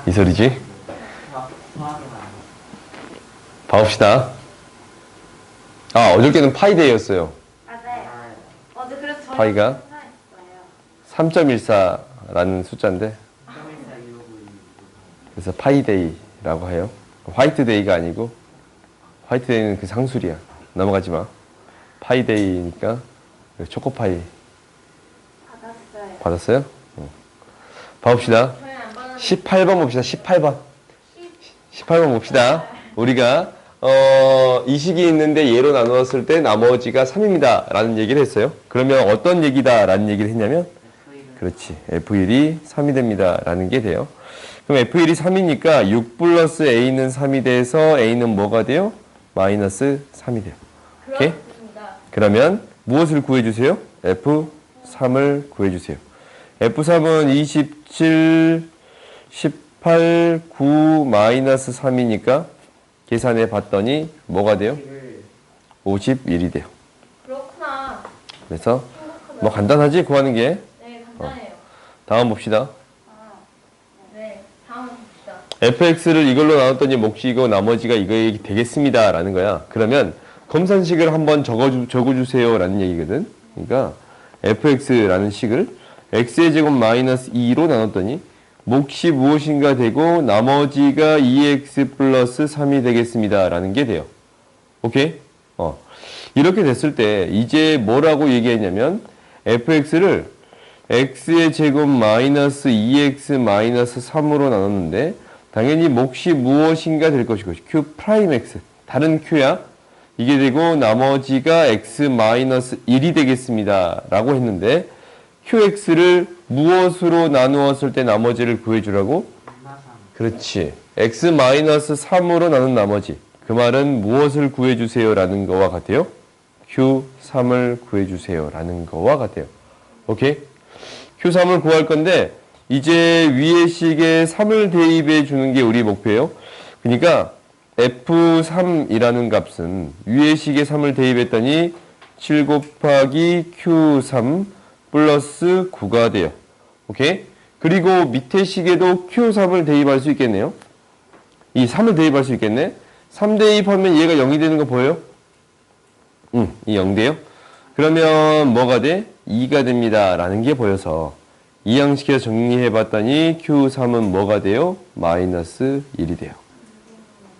이 소리지? 봐봅시다. 아, 어저께는 파이데이였어요. 맞아요. 어제 그래서 저희 파이가 3.14라는 숫자인데, 그래서 파이데이라고 해요. 화이트데이가 아니고, 화이트데이는 그 상술이야. 넘어가지 마. 파이데이니까 초코파이 받았어요. 받았어요? 봐봅시다. 18번 봅시다. 18번. 18번 봅시다. 우리가 이 식이 있는데 얘로 나누었을 때 나머지가 3입니다. 라는 얘기를 했어요. 그러면 어떤 얘기다 라는 얘기를 했냐면 그렇지. F1이 3이 됩니다. 라는 게 돼요. 그럼 F1이 3이니까 6 플러스 A는 3이 돼서 A는 뭐가 돼요? 마이너스 3이 돼요. 오케이? 그러면 무엇을 구해주세요? F3을 구해주세요. F3은 27, 18, 9, 마이너스 3이니까 계산해 봤더니 뭐가 돼요? 51이 돼요. 그렇구나. 그래서 뭐 간단하지? 구하는 게. 네, 간단해요. 다음 봅시다. 네, 다음 봅시다. fx를 이걸로 나눴더니 몫이 이거 나머지가 이거 되겠습니다. 라는 거야. 그러면 검산식을 한번 적어주세요. 라는 얘기거든. 그러니까 fx라는 식을 x의 제곱 마이너스 2로 나눴더니 몫이 무엇인가 되고 나머지가 2x 플러스 3이 되겠습니다. 라는 게 돼요. 오케이? 이렇게 됐을 때 이제 뭐라고 얘기했냐면 fx를 x의 제곱 마이너스 2x 마이너스 3으로 나눴는데 당연히 몫이 무엇인가 될 것이고 q 프라임 x 다른 q야. 이게 되고 나머지가 x 마이너스 1이 되겠습니다. 라고 했는데 qx를 무엇으로 나누었을 때 나머지를 구해주라고? 그렇지. x 마이너스 3으로 나눈 나머지. 그 말은 무엇을 구해주세요 라는 거와 같아요? q3을 구해주세요 라는 거와 같아요. 오케이? q3을 구할 건데 이제 위의 식에 3을 대입해 주는 게 우리 목표예요. 그러니까 f3이라는 값은 위의 식에 3을 대입했더니 7 곱하기 q3 플러스 9가 돼요. 오케이? 그리고 밑에 식에도 q3을 대입할 수 있겠네요. 이 3을 대입할 수 있겠네. 3 대입하면 얘가 0이 되는 거 보여요? 이 0 돼요. 그러면 뭐가 돼? 2가 됩니다. 라는 게 보여서 이 양식에서 정리해 봤더니 q3은 뭐가 돼요? 마이너스 1이 돼요.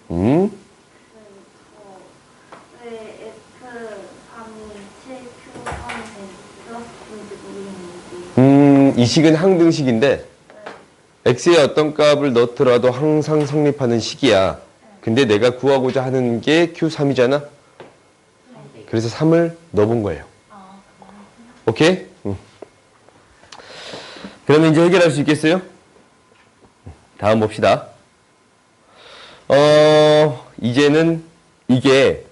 왜 F3이 7Q3이 플러스인지 모르겠는데. 이 식은 항등식인데 x의 어떤 값을 넣더라도 항상 성립하는 식이야. 근데 내가 구하고자 하는 게 q3이잖아. 그래서 3을 넣어본 거예요. 오케이? 그러면 이제 해결할 수 있겠어요? 다음 봅시다. 이제는 이게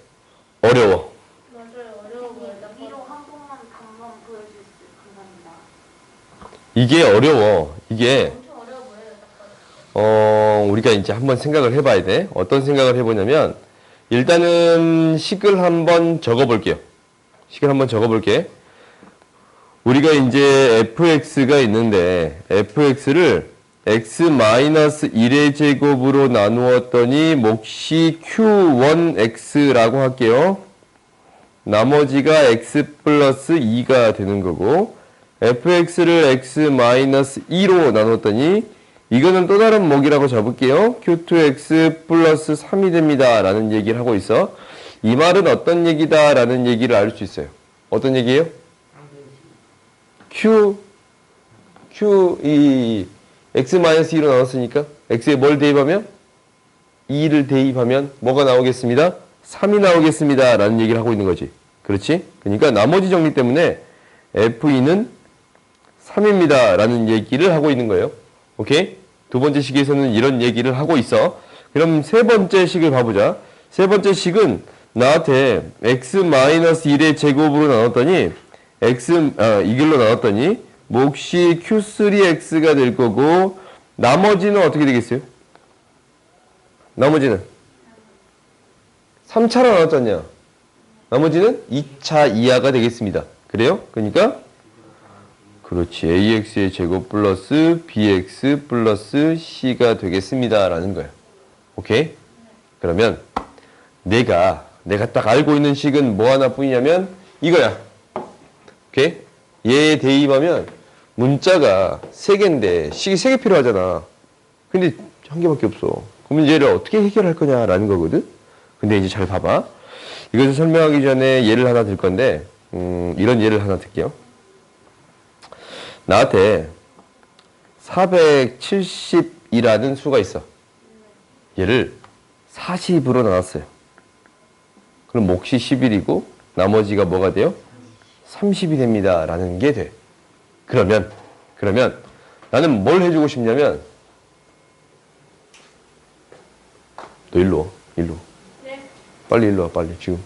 어려워. 맞아요. 어려워 보여요. 위로 한 번만 답만 보여주세요. 감사합니다. 이게 어려워. 이게 엄청 어려워 보여요. 우리가 이제 한번 생각을 해봐야 돼. 어떤 생각을 해보냐면 일단은 식을 한번 적어볼게요. 식을 한번 적어볼게. 우리가 이제 fx가 있는데 fx를 x-1의 제곱으로 나누었더니 몫이 q1x라고 할게요. 나머지가 x 플러스 2가 되는 거고 fx를 x-2로 나눴더니 이거는 또 다른 몫이라고 접을게요. q2x 플러스 3이 됩니다. 라는 얘기를 하고 있어. 이 말은 어떤 얘기다 라는 얘기를 알 수 있어요. 어떤 얘기예요? 이 x-2로 나눴으니까 x에 뭘 대입하면? 2를 대입하면 뭐가 나오겠습니다? 3이 나오겠습니다. 라는 얘기를 하고 있는 거지. 그렇지? 그러니까 나머지 정리 때문에 f2는 3입니다. 라는 얘기를 하고 있는 거예요. 오케이? 두 번째 식에서는 이런 얘기를 하고 있어. 그럼 세 번째 식을 봐보자. 세 번째 식은 나한테 x-1의 제곱으로 나눴더니 이걸로 나눴더니 몫이 q3x가 될 거고 나머지는 어떻게 되겠어요? 나머지는 3차로 나눴잖냐. 나머지는 2차 이하가 되겠습니다. 그래요? 그러니까 그렇지. AX의 제곱 플러스 BX 플러스 C가 되겠습니다. 라는 거예요. 오케이? 그러면 내가 딱 알고 있는 식은 뭐 하나뿐이냐면 이거야. 오케이? 얘에 대입하면 문자가 3개인데 식이 3개 필요하잖아. 근데 1개밖에 없어. 그러면 얘를 어떻게 해결할 거냐라는 거거든? 근데 이제 잘 봐봐. 이것을 설명하기 전에 예를 하나 들 건데 이런 예를 하나 들게요. 나한테 470이라는 수가 있어. 얘를 40으로 나눴어요. 그럼 몫이 11이고 나머지가 뭐가 돼요? 30이 됩니다. 라는 게 돼. 그러면 나는 뭘 해주고 싶냐면 너 일로 와. 일로. 네. 빨리 일로 와. 빨리 지금.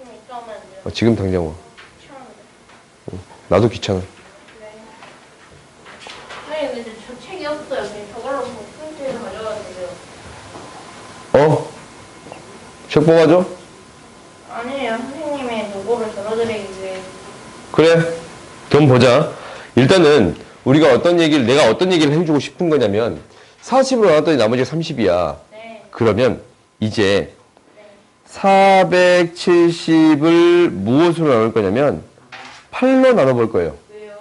좀 이따 오면 안 돼요? 지금 당장 와. 시원한데. 나도 귀찮아. 네. 선생님, 근데 저 책이 없어요. 그냥 저걸로 프린트해서 가져가도 돼요. 책 뽑아줘? 아니에요. 선생님의 노고를 덜어드리기 위해. 그래. 그럼 보자. 일단은 우리가 내가 어떤 얘기를 해주고 싶은 거냐면 40으로 나눴더니 나머지가 30이야. 네. 그러면 이제 네. 470을 무엇으로 나눌 거냐면 8로 나눠볼 거예요. 왜요?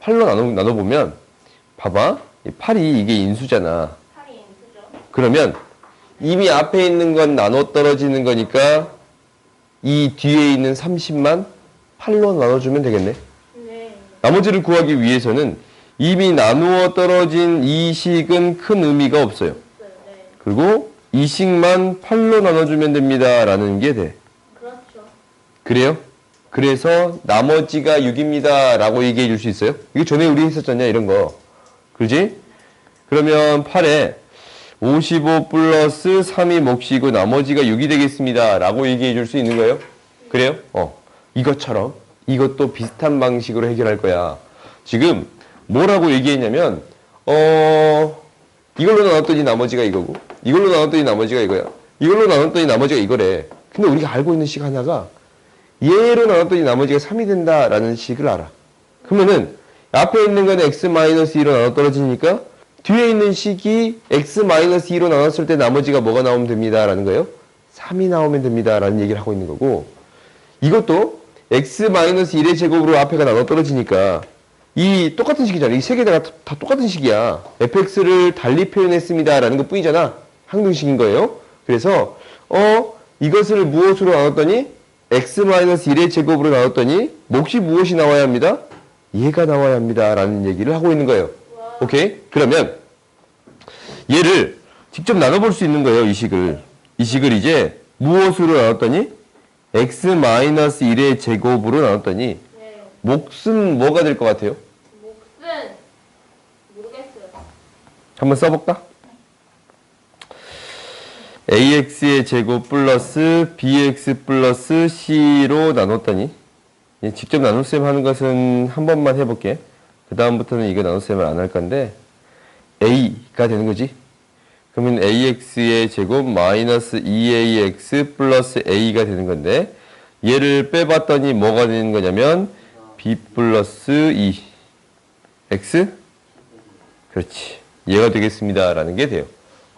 8로 나눠보면 봐봐. 8이 이게 인수잖아. 8이 인수죠. 그러면 이미 앞에 있는 건 나눠 떨어지는 거니까 이 뒤에 있는 30만 8로 나눠주면 되겠네. 네. 나머지를 구하기 위해서는 이미 나누어 떨어진 이 식은 큰 의미가 없어요. 없어요. 네. 그리고 이 식만 8로 나눠주면 됩니다. 라는 게 돼. 그렇죠. 그래요? 그래서 나머지가 6입니다. 라고 얘기해 줄 수 있어요? 이거 전에 우리 했었잖냐, 이런 거. 그지? 그러면 8에 55 플러스 3이 몫이고 나머지가 6이 되겠습니다. 라고 얘기해 줄 수 있는 거예요? 그래요? 이것처럼 이것도 비슷한 방식으로 해결할 거야. 지금 뭐라고 얘기했냐면 이걸로 나눴더니 나머지가 이거고 이걸로 나눴더니 나머지가 이거야. 이걸로 나눴더니 나머지가 이거래. 근데 우리가 알고 있는 식 하나가 얘로 나눴더니 나머지가 3이 된다라는 식을 알아. 그러면은 앞에 있는 건 x-2로 나눠 떨어지니까 뒤에 있는 식이 x-2로 나눴을 때 나머지가 뭐가 나오면 됩니다. 라는 거예요. 3이 나오면 됩니다. 라는 얘기를 하고 있는 거고 이것도 x-1의 제곱으로 앞에가 나눠 떨어지니까 이 똑같은 식이잖아. 이 세 개 다 똑같은 식이야. fx를 달리 표현했습니다. 라는 것 뿐이잖아. 항등식인 거예요. 그래서 이것을 무엇으로 나눴더니 x-1의 제곱으로 나눴더니 몫이 무엇이 나와야 합니다? 얘가 나와야 합니다. 라는 얘기를 하고 있는 거예요. 오케이? 그러면 얘를 직접 나눠볼 수 있는 거예요. 이 식을 이제 무엇으로 나눴더니 x-1의 제곱으로 나눴더니 네. 몫은 뭐가 될 것 같아요? 몫은 모르겠어요. 한번 써볼까? ax의 제곱 플러스 bx 플러스 c로 나눴더니 직접 나눗셈 하는 것은 한 번만 해볼게. 그 다음부터는 이거 나눗셈을 안 할 건데 a가 되는 거지. 그러면 ax의 제곱 마이너스 2ax 플러스 a가 되는 건데 얘를 빼봤더니 뭐가 되는 거냐면 b 플러스 2 x 그렇지. 얘가 되겠습니다. 라는 게 돼요.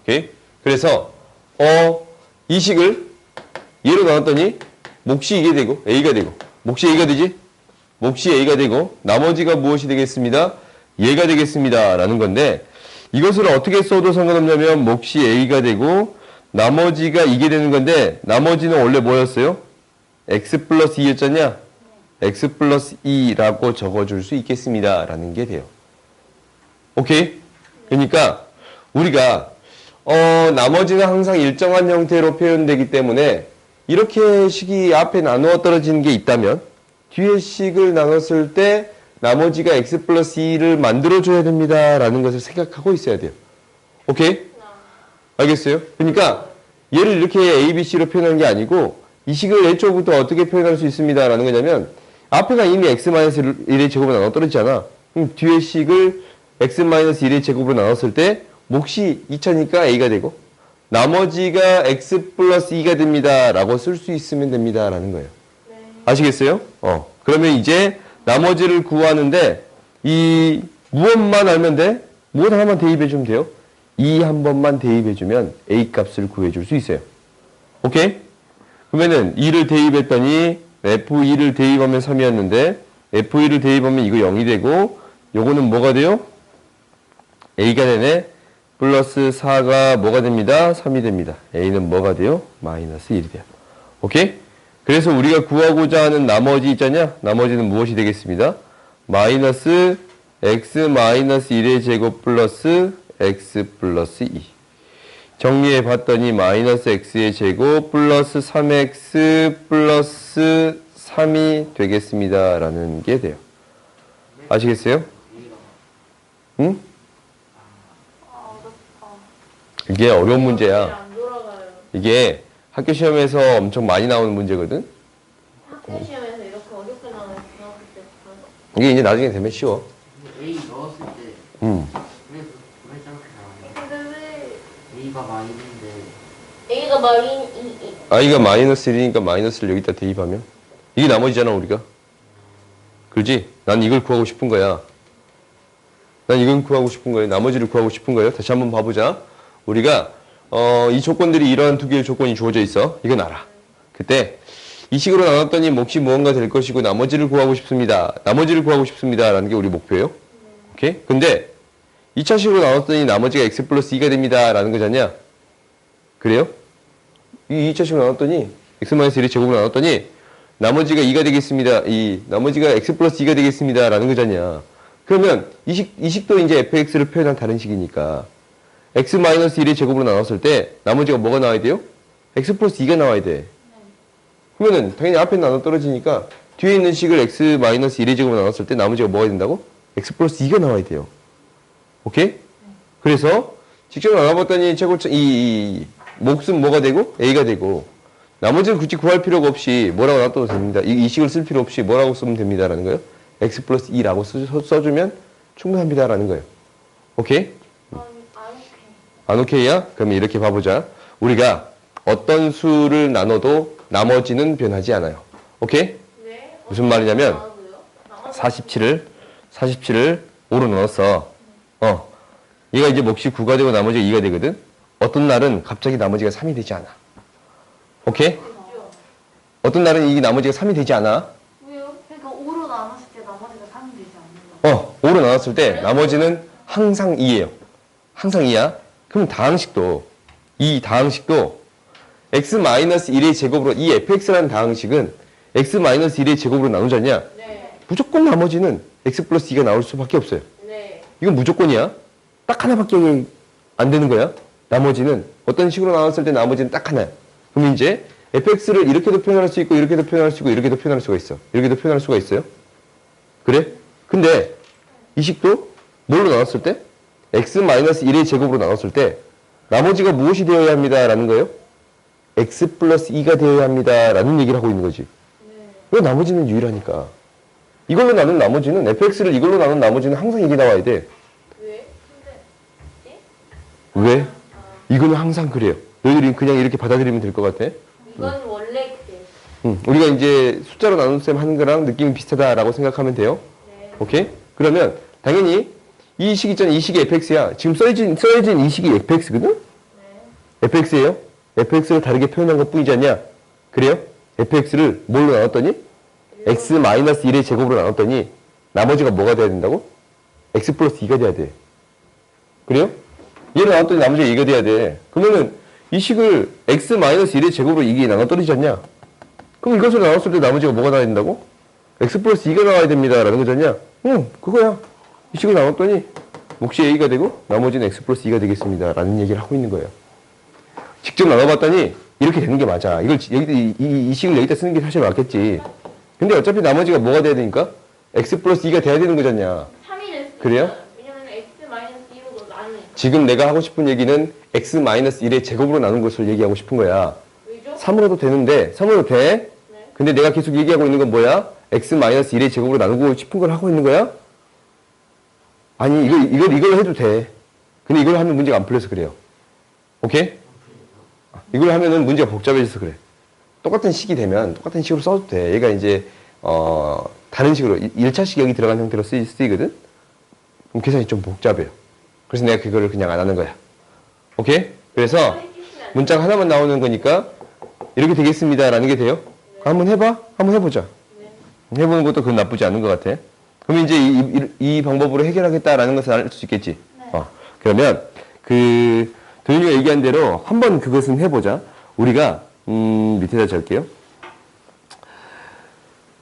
오케이? 그래서 이 식을 얘로 나눴더니 몫이 이게 되고 a가 되고 몫이 a가 되지? 몫이 a가 되고 나머지가 무엇이 되겠습니다? 얘가 되겠습니다. 라는 건데 이것을 어떻게 써도 상관없냐면 몫이 a가 되고 나머지가 이게 되는 건데 나머지는 원래 뭐였어요? x 플러스 2였잖냐? x 플러스 2라고 적어줄 수 있겠습니다. 라는 게 돼요. 오케이? 그러니까 우리가 나머지는 항상 일정한 형태로 표현되기 때문에 이렇게 식이 앞에 나누어 떨어지는 게 있다면 뒤에 식을 나눴을 때 나머지가 x 플러스 2를 만들어줘야 됩니다. 라는 것을 생각하고 있어야 돼요. 오케이? 알겠어요? 그러니까 얘를 이렇게 a, b, c로 표현한 게 아니고 이 식을 애초부터 어떻게 표현할 수 있습니다. 라는 거냐면 앞에가 이미 x-1의 제곱으로 나눠 떨어지잖아. 그럼 뒤에 식을 x-1의 제곱으로 나눴을 때 몫이 2차니까 a가 되고 나머지가 x 플러스 2가 됩니다. 라고 쓸 수 있으면 됩니다. 라는 거예요. 네. 아시겠어요? 그러면 이제 나머지를 구하는데 이 무엇만 알면 돼? 무엇 하나만 대입해주면 돼요? 2 한 번만 대입해주면 A 값을 구해줄 수 있어요. 오케이? 그러면은 2를 대입했더니 F2를 대입하면 3이었는데 F2를 대입하면 이거 0이 되고 요거는 뭐가 돼요? A가 되네. 플러스 4가 뭐가 됩니다? 3이 됩니다. A는 뭐가 돼요? 마이너스 1이 돼요. 오케이? 그래서 우리가 구하고자 하는 나머지 있잖냐? 나머지는 무엇이 되겠습니다? 마이너스 x 마이너스 1의 제곱 플러스 x 플러스 2. 정리해 봤더니 마이너스 x의 제곱 플러스 3x 플러스 3이 되겠습니다. 라는 게 돼요. 아시겠어요? 응? 이게 어려운 문제야. 안 돌아가요. 이게 학교 시험에서 엄청 많이 나오는 문제거든? 학교 시험에서 이렇게 어렵게 나와요. 중학교 때. 이게 이제 나중에 되면 쉬워. A 넣었을 때 음. 왜 저렇게 나와요? 근데 왜 A가 마이너인데 A가 마인 i가 마이너스 1이니까 마이너스를 여기다 대입하면 이게 나머지잖아 우리가. 그렇지? 난 이걸 구하고 싶은 거야. 난 이걸 구하고 싶은 거예요. 나머지를 구하고 싶은 거예요. 다시 한번 봐보자. 우리가 이 조건들이 이러한 두 개의 조건이 주어져 있어. 이건 알아. 그때 이 식으로 나눴더니 몫이 무언가 될 것이고 나머지를 구하고 싶습니다. 나머지를 구하고 싶습니다. 라는 게 우리 목표예요. 오케이? 근데 2차식으로 나눴더니 나머지가 x 플러스 2가 됩니다. 라는 거잖냐? 그래요? 이 2차식으로 나눴더니 x 마이너스 1의 제곱으로 나눴더니 나머지가 2가 되겠습니다. 나머지가 x 플러스 2가 되겠습니다. 라는 거잖냐? 그러면 이 식도 이제 fx를 표현한 다른 식이니까 x 마이너스 1의 제곱으로 나눴을 때 나머지가 뭐가 나와야 돼요? x 플러스 2가 나와야 돼. 그러면은 당연히 앞에 나눠 떨어지니까 뒤에 있는 식을 x 마이너스 1의 제곱으로 나눴을 때 나머지가 뭐가 된다고? x 플러스 2가 나와야 돼요. 오케이? 그래서 직접 나눠봤더니 이 몫은 뭐가 되고 a가 되고 나머지는 굳이 구할 필요가 없이 뭐라고 놔둬도 됩니다. 이 식을 쓸 필요 없이 뭐라고 쓰면 됩니다라는 거예요. x 플러스 2라고 써주면 충분합니다라는 거예요. 오케이? 안 오케이야? 그러면 이렇게 봐보자. 우리가 어떤 수를 나눠도 나머지는 변하지 않아요. 오케이? 네? 무슨 말이냐면 나와도요? 47을 5로 넣었어. 얘가 이제 몫이 9가 되고 나머지가 2가 되거든. 어떤 날은 갑자기 나머지가 3이 되지 않아. 오케이? 어떤 날은 이 나머지가 3이 되지 않아. 왜요? 그러니까 5로 나눴을 때 나머지가 3이 되지 않는다. 5로 나눴을 때 나머지는 항상 2예요. 항상 2야. 그럼 이 다항식도 x-1의 제곱으로 이 fx라는 다항식은 x-1의 제곱으로 나누잖냐? 네. 무조건 나머지는 x 플러스 2가 나올 수밖에 없어요. 네. 이건 무조건이야. 딱 하나밖에 안 되는 거야. 나머지는 어떤 식으로 나눴을 때 나머지는 딱 하나야. 그럼 이제 fx를 이렇게도 표현할 수 있고 이렇게도 표현할 수 있고 이렇게도 표현할 수가 있어. 이렇게도 표현할 수가 있어요. 그래? 근데 이 식도 뭘로 나눴을 때? x-1의 제곱으로 나눴을 때 나머지가 무엇이 되어야 합니다. 라는 거예요. x 플러스 2가 되어야 합니다. 라는 얘기를 하고 있는 거지. 왜 나머지는 유일하니까. 이걸로 나눈 나머지는 fx를 이걸로 나눈 나머지는 항상 이게 나와야 돼. 왜? 근데 왜? 이거는 항상 그래요. 너희들이 그냥 이렇게 받아들이면 될 것 같아. 이건 원래 그래. 우리가 이제 숫자로 나눈 셈 하는 거랑 느낌이 비슷하다라고 생각하면 돼요. 네. 오케이? 그러면 당연히 이 식 있잖아. 이 식이 fx야. 지금 써진 이 식이 fx거든? fx예요. fx를 다르게 표현한 것 뿐이지 않냐? 그래요? fx를 뭘로 나눴더니? x-1의 제곱으로 나눴더니 나머지가 뭐가 돼야 된다고? x 플러스 2가 돼야 돼. 그래요? 얘를 나눴더니 나머지가 2가 돼야 돼. 그러면은 이 식을 x-1의 제곱으로 이게 나눠떨어지지 않냐? 그럼 이것을 나눴을 때 나머지가 뭐가 나와야 된다고? x 플러스 2가 나와야 됩니다. 라는 거잖냐? 응, 그거야. 이 식을 나눴더니 몫이 a가 되고 나머지는 x 플러스 2가 되겠습니다. 라는 얘기를 하고 있는 거예요. 직접 나눠봤더니 이렇게 되는 게 맞아. 이걸 이 식을 여기다 쓰는 게 사실 맞겠지. 근데 어차피 나머지가 뭐가 돼야 되니까? x 플러스 2가 돼야 되는 거잖냐. 3이 됐어요. 그래요? 왜냐면 x-2로 나누니까. 지금 내가 하고 싶은 얘기는 x-1의 제곱으로 나눈 것을 얘기하고 싶은 거야. 왜죠? 3으로도 되는데 3으로 돼. 네. 근데 내가 계속 얘기하고 있는 건 뭐야? x-1의 제곱으로 나누고 싶은 걸 하고 있는 거야? 아니 이걸 해도 돼. 근데 이걸 하면 문제가 안 풀려서 그래요. 오케이? 이걸 하면은 문제가 복잡해져서 그래. 똑같은 식이 되면 똑같은 식으로 써도 돼. 얘가 이제 다른 식으로 1차식 여기 들어간 형태로 쓰이거든. 그럼 계산이 좀 복잡해요. 그래서 내가 그거를 그냥 안 하는 거야. 오케이? 그래서 문자가 하나만 나오는 거니까 이렇게 되겠습니다라는 게 돼요. 한번 해봐. 한번 해보자. 해보는 것도 그건 나쁘지 않은 것 같아. 그럼 이제 이 방법으로 해결하겠다라는 것을 알 수 있겠지. 그러면 그 도윤이가 얘기한 대로 한번 그것은 해보자. 우리가 밑에다 적을게요.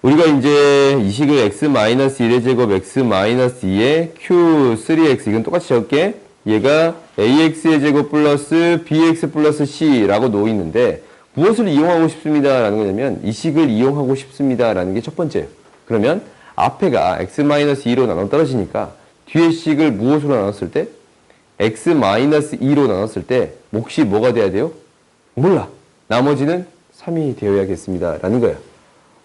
우리가 이제 이 식을 x-1의 제곱 x-2의 q3x 이건 똑같이 적을게. 얘가 ax의 제곱 플러스 bx 플러스 c라고 놓여 있는데 무엇을 이용하고 싶습니다라는 거냐면 이 식을 이용하고 싶습니다라는 게 첫 번째예요. 그러면 앞에가 x-2로 나눠 떨어지니까 뒤에 식을 무엇으로 나눴을 때 x-2로 나눴을 때 몫이 뭐가 돼야 돼요? 몰라. 나머지는 3이 되어야겠습니다. 라는 거예요.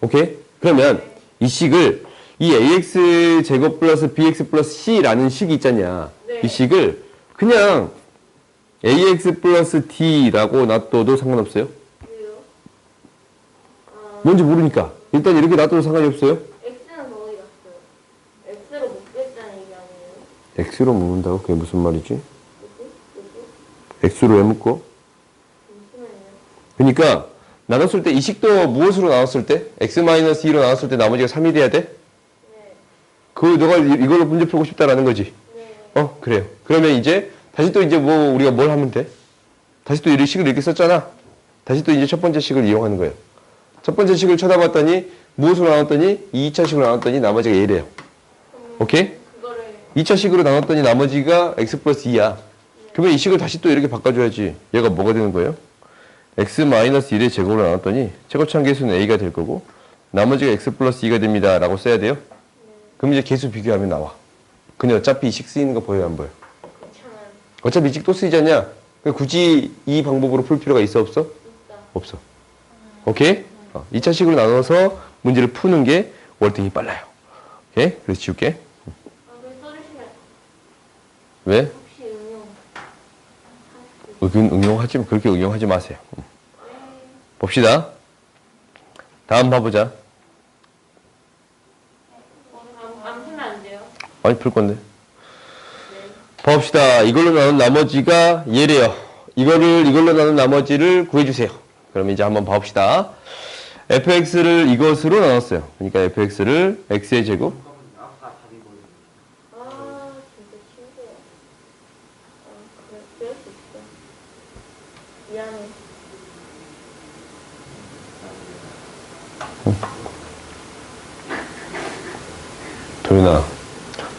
오케이? 그러면 이 식을 이 ax 제곱 플러스 bx 플러스 c라는 식이 있잖냐. 이 식을 그냥 ax 플러스 d라고 놔둬도 상관없어요? 왜요? 뭔지 모르니까. 일단 이렇게 놔둬도 상관이 없어요? X는 더 어디 갔어요? X로 묶겠다는 얘기 아니에요? x로 묶는다고? 그게 무슨 말이지? 여기? x로 왜 묶어? 잠시만요. 그러니까 나눴을 때 이 식도 무엇으로 나눴을 때? x-2로 나눴을 때 나머지가 3이 돼야 돼? 네. 그 너가 이걸로 문제 풀고 싶다라는 거지. 네. 그래요. 그러면 이제 다시 또 이제 뭐 우리가 뭘 하면 돼? 다시 또 이 식을 이렇게 썼잖아. 다시 또 이제 첫 번째 식을 이용하는 거예요. 첫 번째 식을 쳐다봤더니 무엇으로 나눴더니 2차 식으로 나눴더니 나머지가 얘래요. 오케이? 그거를 2차 식으로 나눴더니 나머지가 x 플러스 2야. 그러면 이 식을 다시 또 이렇게 바꿔줘야지. 얘가 뭐가 되는 거예요? x-1의 제곱으로 나눴더니 제곱차 계수는 a가 될 거고 나머지가 x 플러스 2가 됩니다. 라고 써야 돼요. 그럼 이제 계수 비교하면 나와. 근데 어차피 이 식 쓰이는 거 보여요? 안 보여? 괜찮아요. 어차피 이 식 또 쓰이지 않냐? 굳이 이 방법으로 풀 필요가 있어 없어? 있다. 없어. 오케이? 2차 식으로 나눠서 문제를 푸는 게 월등히 빨라요. 오케이? 그래서 지울게. 그래 써주시면 왜? 혹시 응용 응용하지, 그렇게 응용하지 마세요. 봅시다. 다음 봐보자. 안 풀면 안 돼요? 아니, 풀 건데. 봅시다. 이걸로 나눈 나머지가 얘래요. 이걸로 나눈 나머지를 구해주세요. 그럼 이제 한번 봐봅시다. fx를 이것으로 나눴어요. 그러니까 fx를 x의 제곱. 아까 답이 뭐예요? 아 진짜 신기해. 그래 그럴 수 있어. 미안해. 도윤아,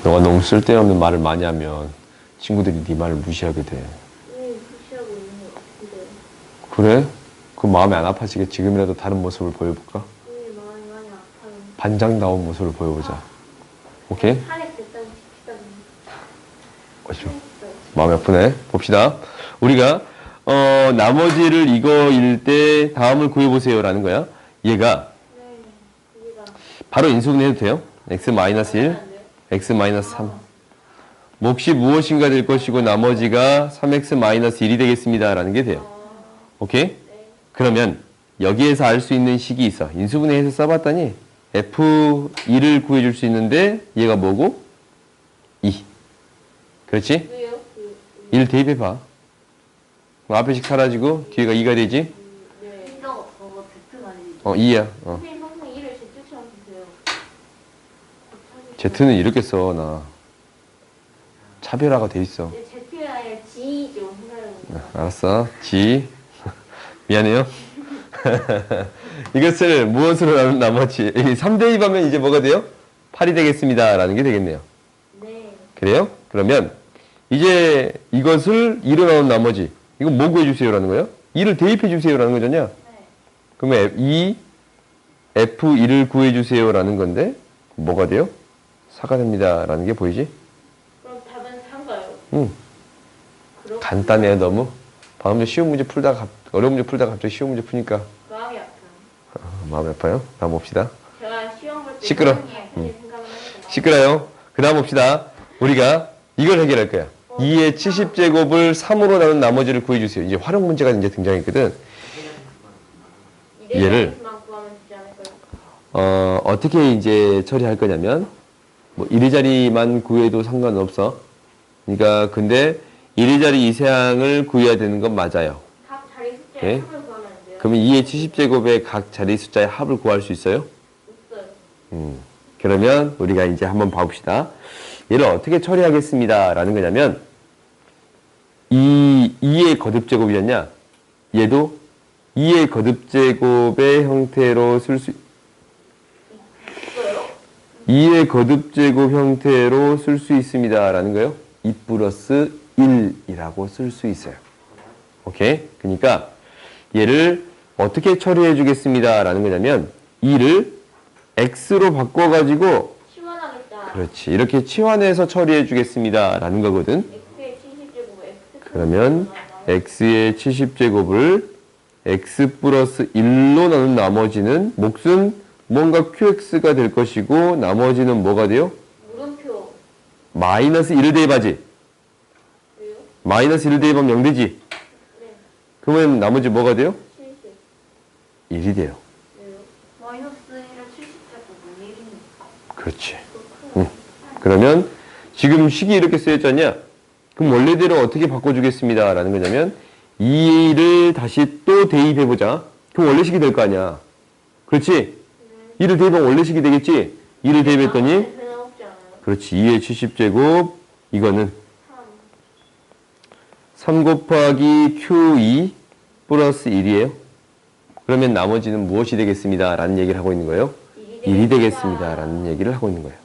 너가 너무 쓸데없는 말을 많이 하면 친구들이 네 말을 무시하게 돼. 무시하고 있는 것 같은데. 그래? 그 마음이 안 아파지게 지금이라도 다른 모습을 보여볼까? 마음이 많이 아파요. 반장다운 모습을 보여보자. 오케이? 살이 됐다고 싶다. 어쩌 마음이 아프네. 봅시다. 우리가 나머지를 이거일 때 다음을 구해보세요라는 거야. 얘가 네. 여기가 바로 인수분해해도 돼요. x-1, x-3. 몫이 무엇인가 될 것이고 나머지가 3x-1이 되겠습니다. 라는 게 돼요. 오케이? 그러면 여기에서 알 수 있는 식이 있어. 인수분해해서 써봤더니 f2를 구해줄 수 있는데 얘가 뭐고? 2. 그렇지? 왜요? 1 대입해봐. 그럼 앞에 식 사라지고 뒤에가 2가 되지? 네. 이거 저거 Z 아니지? 2야. 선생님 항상 일을 Z처럼 주세요. Z는 이렇게 써, 나. 차별화가 돼 있어. Z가 아니라 G죠. 알았어. G. 미안해요. 이것을 무엇으로 나눈 나머지 3대2 하면 이제 뭐가 돼요? 8이 되겠습니다. 라는 게 되겠네요. 네. 그래요? 그러면 이제 이것을 2로 나눈 나머지 이거 뭐 구해주세요? 라는 거예요? 2를 대입해 주세요. 라는 거잖냐? 네. 그러면 F2를 구해주세요. 라는 건데 뭐가 돼요? 4가 됩니다. 라는 게 보이지? 그럼 답은 3가요? 응. 간단해요. 너무. 방금 쉬운 문제 풀다가 어려운 문제 풀다가 갑자기 쉬운 문제 푸니까 마음이 아파요. 마음이 아파요. 다음 봅시다. 제가 시험 볼때 시끄러. 시끄러요. 그 다음 봅시다. 우리가 이걸 해결할 거야. 2의 70제곱을 3으로 나눈 나머지를 구해주세요. 이제 활용 문제가 이제 등장했거든. 얘를 구하면 되지 않을까요? 어떻게 이제 처리할 거냐면, 뭐, 1의 자리만 구해도 상관없어. 그러니까, 근데 1의 자리 이상을 구해야 되는 건 맞아요. 각 자리 숫자에 네. 합을 구하면 안 돼요? 그러면 2의 70제곱의 각 자리 숫자의 합을 구할 수 있어요? 없어요. 그러면 우리가 이제 한번 봐봅시다. 얘를 어떻게 처리하겠습니다. 라는 거냐면, 2의 거듭제곱이었냐? 얘도 2의 거듭제곱의 형태로 쓸 수, 있어요? 2의 거듭제곱 형태로 쓸 수 있습니다. 라는 거예요. 2 플러스 1이라고 쓸 수 있어요. 오케이? 그러니까 얘를 어떻게 처리해 주겠습니다. 라는 거냐면 2를 x로 바꿔가지고 치환하겠다. 그렇지. 이렇게 치환해서 처리해 주겠습니다. 라는 거거든. x의 70제곱 x 그러면 x의 70제곱을 x 플러스 1로 나눈 나머지는 몫은 뭔가 qx가 될 것이고 나머지는 뭐가 돼요? 물음표. 마이너스 1을 대입하지. 왜요? 마이너스 1을 대입하면 0 되지. 네. 그러면 나머지 뭐가 돼요? 70. 1이 돼요. 왜요? 마이너스 1을 70제곱은 1이니까. 그렇지. 그러면 지금 식이 이렇게 쓰여졌냐? 그럼 원래대로 어떻게 바꿔주겠습니다. 라는 거냐면 2를 다시 또 대입해보자. 그럼 원래식이 될 거 아니야. 그렇지? 2를 대입하면 원래식이 되겠지? 2를 대입했더니 배는 없지 않아요? 그렇지. 2의 70제곱 이거는 3. 3 곱하기 Q2 플러스 1이에요. 그러면 나머지는 무엇이 되겠습니다. 라는 얘기를 하고 있는 거예요. 1이 되겠습니다. 라는 얘기를 하고 있는 거예요.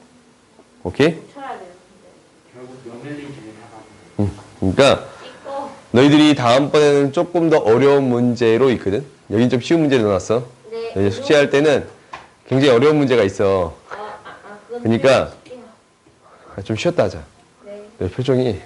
오케이? 쳐야 돼요. 결국 연결리지를 나가는 그러니까 찍고. 너희들이 다음번에는 조금 더 어려운 문제로 있거든. 여긴 좀 쉬운 문제를 넣어놨어. 네. 너희 숙제할 때는 굉장히 어려운 문제가 있어. 그건 그러니까 쉽게요. 좀 쉬었다 하자. 네. 내 표정이